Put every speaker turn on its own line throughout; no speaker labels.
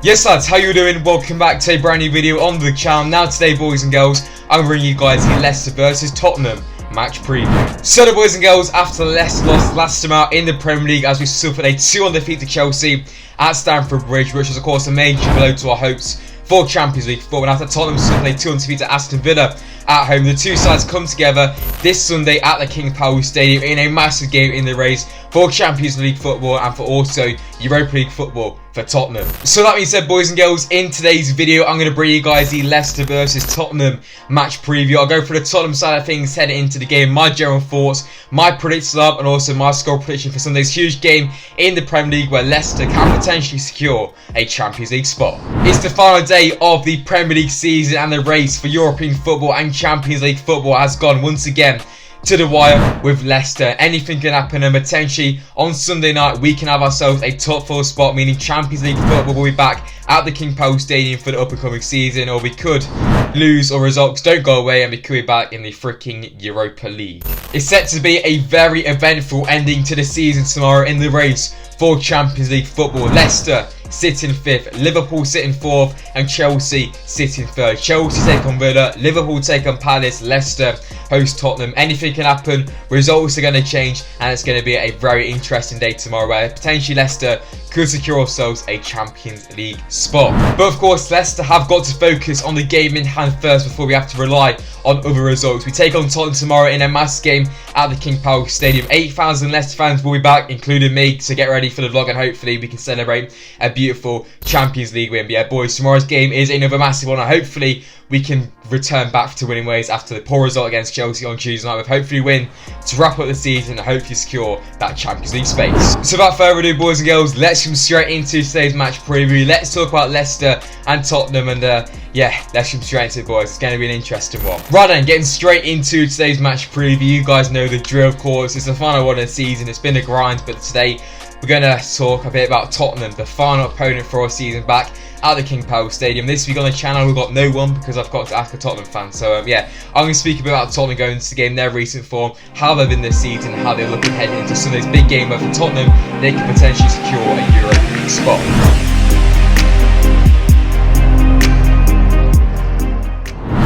Yes lads, how you doing? Welcome back to a brand new video on the channel. Now today, boys and girls, I'm bringing you guys the Leicester versus Tottenham match preview. So the boys and girls, after Leicester lost last time out in the Premier League as we suffered a 2-1 defeat to Chelsea at Stamford Bridge, which was of course a major blow to our hopes for Champions League football. And after Tottenham suffered a 2-1 defeat to Aston Villa at home, the two sides come together this Sunday at the King Power Stadium in a massive game in the race for Champions League football and for also Europa League football for Tottenham. So that being said, boys and girls, in today's video I'm going to bring you guys the Leicester versus Tottenham match preview. I'll go for the Tottenham side of things heading into the game, my general thoughts, my predicted lineup, and also my score prediction for Sunday's huge game in the Premier League where Leicester can potentially secure a Champions League spot. It's the final day of the Premier League season and the race for European football and Champions League football has gone once again to the wire with Leicester. Anything can happen, and potentially on Sunday night we can have ourselves a top 4 spot, meaning Champions League football will be back at the King Power Stadium for the up and coming season, or we could lose or results don't go away and we could be back in the freaking Europa League. It's set to be a very eventful ending to the season tomorrow in the race for Champions League football. Leicester sitting 5th, Liverpool sitting 4th, and Chelsea sitting 3rd. Chelsea take on Villa, Liverpool take on Palace, Leicester host Tottenham. Anything can happen, results are going to change, and it's going to be a very interesting day tomorrow where potentially Leicester could secure ourselves a Champions League spot. But of course, Leicester have got to focus on the game in hand first before we have to rely on other results. We take on Tottenham tomorrow in a mass game at the King Power Stadium. 8,000 Leicester fans will be back, including me, so get ready for the vlog and hopefully we can celebrate a beautiful Champions League win. But yeah, boys, tomorrow's game is another massive one, and hopefully we can return back to winning ways after the poor result against Chelsea on Tuesday night, with hopefully win to wrap up the season and hopefully secure that Champions League space. So without further ado, boys and girls, let's jump straight into today's match preview. Let's talk about Leicester and Tottenham, and yeah, let's jump straight into it, boys. It's going to be an interesting one. Right then, getting straight into today's match preview. You guys know the drill, of course. It's the final one of the season. It's been a grind, but today we're going to talk a bit about Tottenham, the final opponent for our season back at the King Power Stadium. This week on the channel we've got no one because I've got to ask a Tottenham fan. So yeah, I'm going to speak a bit about Tottenham going into the game, their recent form, how they've been this season, and how they're looking heading into Sunday's big game where for Tottenham they can potentially secure a Europa League spot.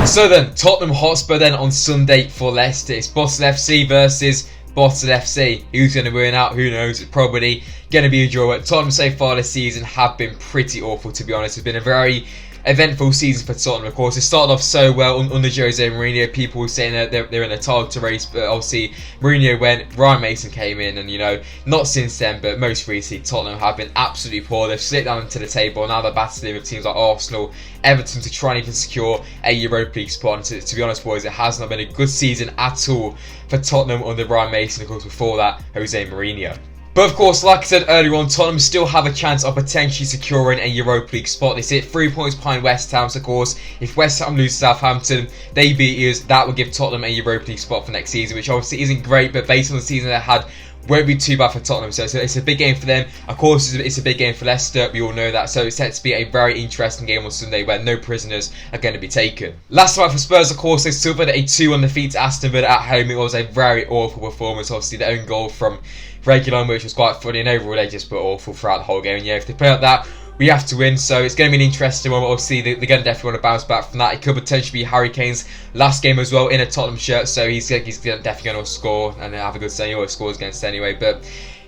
So then, Tottenham Hotspur then on Sunday for Leicester. It's Bottle FC versus Bottle FC. Who's going to win out? Who knows? It's probably going to be a draw. Tottenham so far this season have been pretty awful, to be honest. It's been a very eventful season for Tottenham. Of course, it started off so well under Jose Mourinho. People were saying that they're in a title race, but obviously Mourinho went, Ryan Mason came in, and you know, not since then, but most recently, Tottenham have been absolutely poor. They've slipped down into the table, and now they're battling with teams like Arsenal, Everton to try and even secure a Europa League spot. And to be honest, boys, it has not been a good season at all for Tottenham under Ryan Mason. Of course, before that, Jose Mourinho. But of course, like I said earlier on, Tottenham still have a chance of potentially securing a Europa League spot. They sit 3 points behind West Ham. So of course, if West Ham lose Southampton, they beat us, that would give Tottenham a Europa League spot for next season, which obviously isn't great, but based on the season they had, won't be too bad for Tottenham. So it's a big game for them. Of course, it's a big game for Leicester. We all know that. So it's set to be a very interesting game on Sunday where no prisoners are going to be taken. Last night for Spurs, of course, they suffered a 2-1 defeat to Aston Villa at home. It was a very awful performance. Obviously, the own goal from Reguilon, which was quite funny, and overall they just were awful throughout the whole game. And yeah, if they play like that, we have to win, so it's going to be an interesting one. Obviously, they're going to definitely want to bounce back from that. It could potentially be Harry Kane's last game as well in a Tottenham shirt, so he's definitely going to score and have a good say. He always scores against anyway, but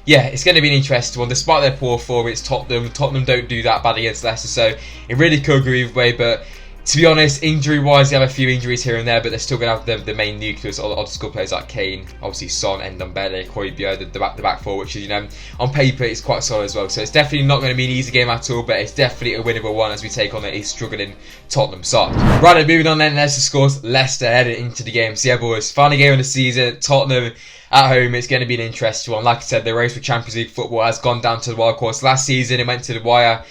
yeah, it's going to be an interesting one. Despite their poor form, it's Tottenham. Tottenham don't do that bad against Leicester, so it really could go either way. But to be honest, injury-wise, they have a few injuries here and there, but they're still going to have the main nucleus of the squad players like Kane, obviously Son, Ndombele, Højbjerg, the back four, which is, you know, on paper it's quite solid as well. So it's definitely not going to be an easy game at all, but it's definitely a winnable one as we take on a struggling Tottenham side. Right, moving on then, Leicester scores. Leicester headed into the game. So yeah, boys, final game of the season, Tottenham at home. It's going to be an interesting one. Like I said, the race for Champions League football has gone down to the wire. Of course, last season it went to the wire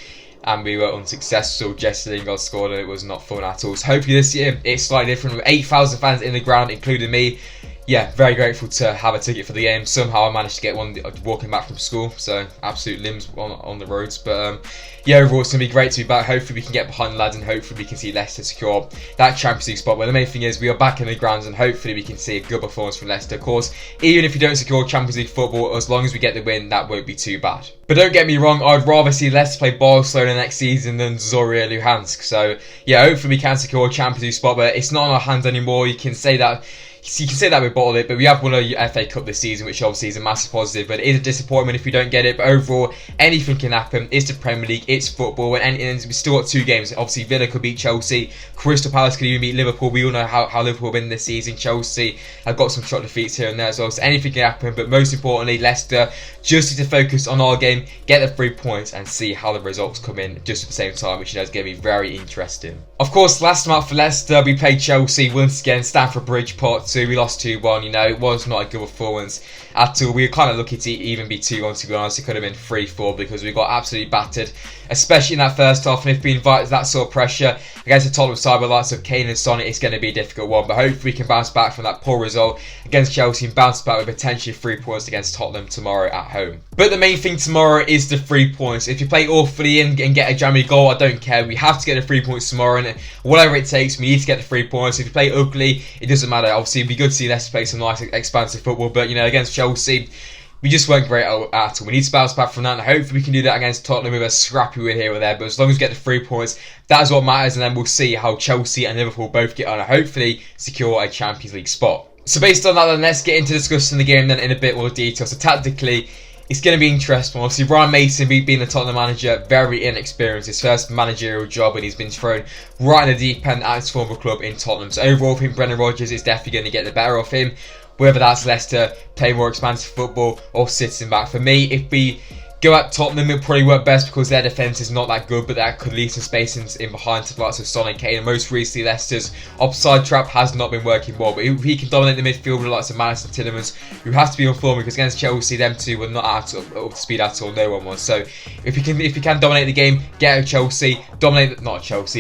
and we were unsuccessful. Jesse Lingard scored and it was not fun at all. So hopefully this year it's slightly different with 8,000 fans in the ground, including me. yeah, very grateful to have a ticket for the game. Somehow I managed to get one walking back from school, so absolute limbs on the roads. But yeah, overall it's going to be great to be back. Hopefully we can get behind the lads and hopefully we can see Leicester secure that Champions League spot. But the main thing is we are back in the grounds and hopefully we can see a good performance from Leicester. Of course, even if we don't secure Champions League football, as long as we get the win, that won't be too bad. But don't get me wrong, I'd rather see Leicester play Barcelona next season than Zorya Luhansk. So yeah, hopefully we can secure a Champions League spot, but it's not on our hands anymore. You can say that we bottled it, but we have won a FA Cup this season, which obviously is a massive positive, but it is a disappointment if we don't get it. But overall, anything can happen. It's the Premier League, it's football, and we still got 2 games. Obviously, Villa could beat Chelsea, Crystal Palace could even beat Liverpool. We all know how Liverpool have been this season. Chelsea have got some shot defeats here and there as well, so anything can happen. But most importantly, Leicester just need to focus on our game, get the 3 points, and see how the results come in just at the same time, which is going to be very interesting. Of course, last time out for Leicester, we played Chelsea once again, Stamford Bridge Part 2. We lost 2-1, you know, it was not a good performance at all. We were kind of lucky to even be 2-1, to be honest. It could have been 3-4 because we got absolutely battered, especially in that first half. And if we invite that sort of pressure against the Tottenham side with lots of Kane and Son, it's going to be a difficult one. But hopefully we can bounce back from that poor result against Chelsea and bounce back with potentially 3 points against Tottenham tomorrow at home. But the main thing tomorrow is the 3 points. If you play awfully and get a jammy goal, I don't care. We have to get the 3 points tomorrow, and whatever it takes, we need to get the 3 points. If you play ugly, it doesn't matter. Obviously, it'd be good to see Leicester play some nice, expansive football, but you know, against Chelsea, we just weren't great at all. We need to bounce back from that, and hopefully we can do that against Tottenham with a scrappy win here or there. But as long as we get the 3 points, that is what matters, and then we'll see how Chelsea and Liverpool both get on and hopefully secure a Champions League spot. So based on that, then let's get into discussing the game then in a bit more detail. So tactically, it's going to be interesting. Obviously, Ryan Mason, being the Tottenham manager, very inexperienced. His first managerial job, and he's been thrown right in the deep end at his former club in Tottenham. So overall, I think Brendan Rodgers is definitely going to get the better of him. Whether that's Leicester playing more expansive football or sitting back. For me, if we go at Tottenham, it'll probably work best because their defence is not that good, but that could leave some space in behind to the likes of Son and Kane. And most recently, Leicester's offside trap has not been working well. But if he can dominate the midfield with the likes of Madison Tillemans, who have to be on form because against Chelsea, them two were not up to speed at all. No one was. So if he can dominate the game, get Chelsea,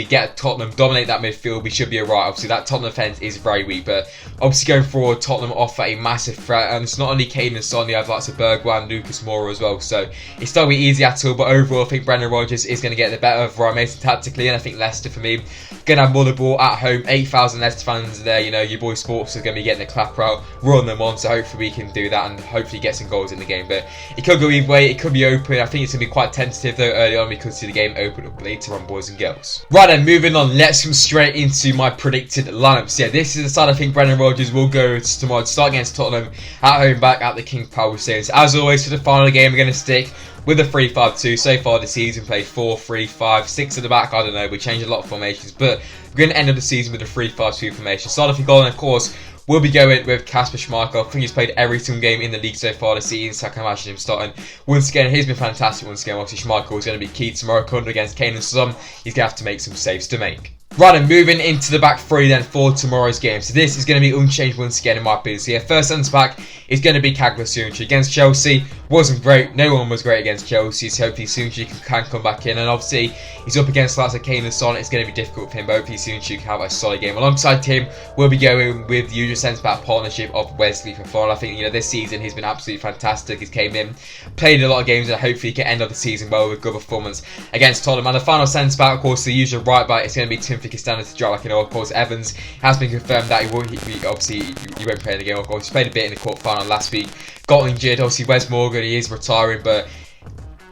get Tottenham, dominate that midfield, we should be alright. Obviously, that Tottenham defence is very weak, but obviously going forward, Tottenham offer a massive threat, and it's not only Kane and Son, you have likes of Bergwijn and Lucas Moura as well. So it's not going to be easy at all, but overall, I think Brendan Rodgers is going to get the better of Ryan Mason tactically, and I think Leicester, for me, going to have more the ball at home. 8,000 Leicester fans there, you know, your boy SPORTSA is going to be getting the clap out, run them on, so hopefully we can do that and hopefully get some goals in the game. But it could go either way, it could be open. I think it's going to be quite tentative though early on. We could see the game open up later on, boys and girls. Right then, moving on, let's come straight into my predicted lineups. Yeah, this is the side I think Brendan Rodgers will go tomorrow to start against Tottenham at home back at the King Power Stadium. As always, for the final game, we're going to stick with a 3-5-2. So far this season, played 4-3-5, 6 at the back. I don't know, we changed a lot of formations, but we're going to end up the season with a 3-5-2 formation. Start off your goal, and of course, we'll be going with Kasper Schmeichel. I think he's played every single game in the league so far this season, so I can imagine him starting once again. He's been fantastic once again. Obviously, Schmeichel is going to be key tomorrow against Kane and Son. He's going to have to make some saves to make. Right, and moving into the back three then for tomorrow's game. So this is going to be unchanged once again in my opinion. So yeah, first centre back is going to be Kagler Soonchi. Against Chelsea, wasn't great. No one was great against Chelsea, so hopefully Soonchi can come back in. And obviously, he's up against lots of Kane and Son. It's going to be difficult for him, but hopefully Soonchi can have a solid game. Alongside him, we'll be going with the usual centre back partnership of Wesley Fofana. I think, you know, this season he's been absolutely fantastic. He's came in, played a lot of games, and hopefully he can end up the season well with good performance against Tottenham. And the final centre back, of course, the usual right back, is going to be Timothy Castagne to draw. Like, you know, of course, Evans has been confirmed that he won't play in the game. Of course, he played a bit in the quarter-final last week, got injured. Obviously, Wes Morgan, he is retiring, but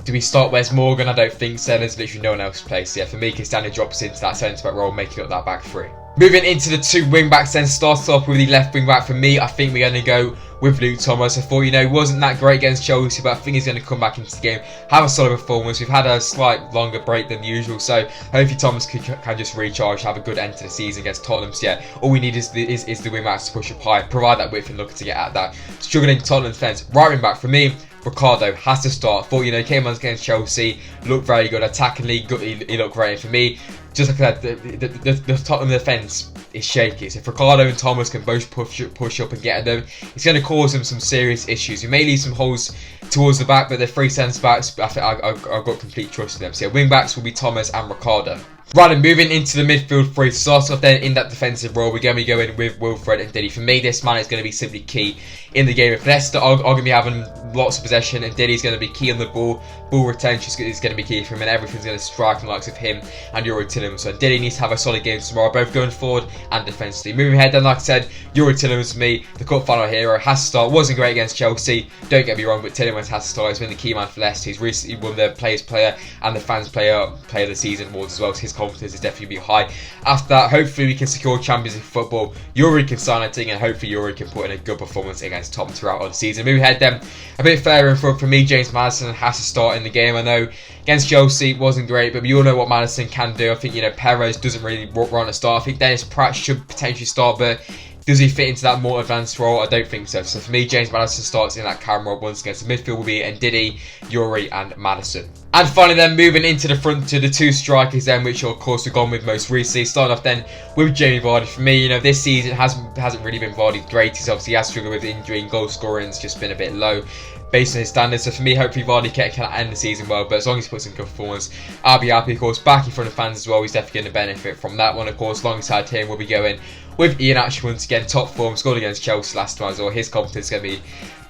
do we start Wes Morgan? I don't think so. There's literally no one else to play. So yeah, for me, Castagne drops into that centre-back role, making up that back three. Moving into the two wing-backs then, starts off with the left wing-back. For me, I think we're going to go with Luke Thomas. I thought, you know, he wasn't that great against Chelsea, but I think he's going to come back into the game, have a solid performance. We've had a slight longer break than usual, so hopefully Thomas can just recharge, have a good end to the season against Tottenham. So yeah, all we need is the wing-backs to push up high, provide that width and look to get at that struggling Tottenham defence. Right wing-back, for me, Ricardo has to start. Thought, you know, came on against Chelsea, looked very good. Attackingly, he looked great. For me, just like I said, the Tottenham defence is shaky. So if Ricardo and Thomas can both push up and get at them, it's going to cause them some serious issues. We may leave some holes towards the back, but the three centre backs, I've got complete trust in them. So yeah, wing backs will be Thomas and Ricardo. Right, and moving into the midfield three, starting off then in that defensive role, we're going to be going with Wilfred and Diddy. For me, this man is going to be simply key in the game. If Leicester are going to be having lots of possession, and Diddy's going to be key on the ball retention is going to be key for him, and everything's going to strike the likes of him and Youri Tielemans. So Diddy needs to have a solid game tomorrow, both going forward and defensively. Moving ahead then, like I said, Youri Tielemans for me, the cup final hero, has to start. Wasn't great against Chelsea, don't get me wrong, but Tielemans has to start. He's been the key man for Leicester. He's recently won the Players Player and the Fans Player of the Season awards as well, so his confidence is definitely be high. After that, hopefully we can secure Champions League football. Youri can sign a thing, and hopefully Youri can put in a good performance against Tottenham throughout the season. Moving ahead then, a bit further in front for me, James Maddison has to start in the game. I know against Chelsea it wasn't great, but we all know what Maddison can do. I think, Perez doesn't really run a start. I think Dennis Pratt should potentially start, but does he fit into that more advanced role? I don't think so. So for me, James Maddison starts in that camera once again. So midfield will be Ndidi, Youri and Maddison. And finally then, moving into the front to the two strikers then, which of course we've gone with most recently. Starting off then with Jamie Vardy. For me, this season hasn't really been Vardy's greatest. Obviously, he has struggled with injury and goal scoring's just been a bit low based on his standards. So for me, hopefully Vardy can end the season well, but as long as he puts in good performance, I'll be happy. Of course, back in front of fans as well, he's definitely going to benefit from that one. Of course, alongside him, we'll be going with Ian Ashwood once again, top form, scored against Chelsea last time as well. His confidence is going to be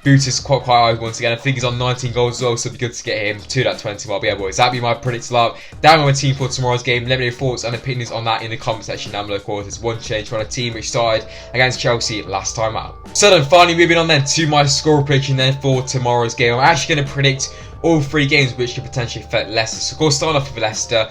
boosted quite high once again. I think he's on 19 goals as well, so it'd be good to get him to that 20 mark. But yeah, boys, that'd be my predicted lineup down on my team for tomorrow's game. Let me know your thoughts and opinions on that in the comment section down below. Of course, it's one change from a team which started against Chelsea last time out. So then finally moving on then to my score prediction then for tomorrow's game. I'm actually going to predict all three games which could potentially affect Leicester. So of course, starting off with Leicester,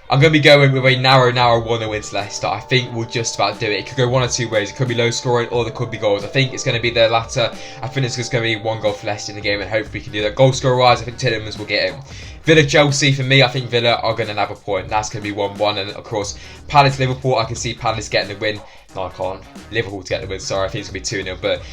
I'm going to be going with a narrow 1-0 win to Leicester. I think we'll just about do it. It could go one or two ways. It could be low scoring or there could be goals. I think it's going to be the latter. I think it's just going to be one goal for Leicester in the game, and hopefully we can do that. Goal scorer wise, I think Tielemans will get him. Villa Chelsea, for me, I think Villa are going to have a point. That's going to be 1-1. And of course, Palace Liverpool, I can see Palace getting the win. No, I can't. Liverpool to get the win, sorry. I think it's going to be 2-0. But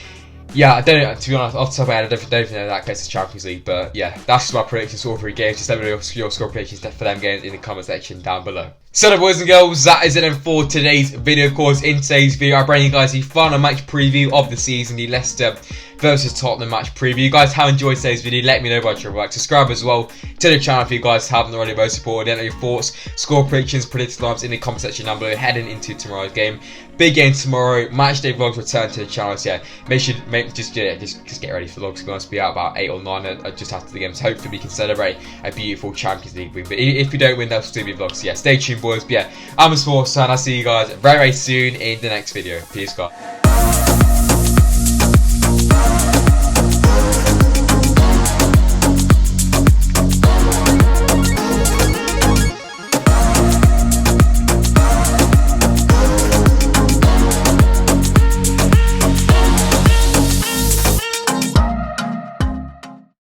yeah, I don't know, to be honest, off the top of my head, I don't think that gets to Champions League. But yeah, that's just my predictions for all three games. Just let me know your score predictions for them games in the comment section down below. So then, boys and girls, that is it then for today's video. Of course, in today's video, I bring you guys the final match preview of the season, the Leicester versus Tottenham match preview. You guys have enjoyed today's video, let me know by dropping a like. Subscribe as well to the channel if you guys haven't already. Most supported. Let me know your thoughts, score predictions, predicted lineups in the comment section down below heading into tomorrow's game. Big game tomorrow. Match day vlogs return to the channel. So yeah, just get ready for vlogs. It's going to be out about 8 or 9 just after the games. Hopefully we can celebrate a beautiful Champions League win. But if we don't win, there'll still be vlogs. So yeah, stay tuned, boys. But yeah, I'm a SPORTSA, and I'll see you guys very soon in the next video. Peace, guys.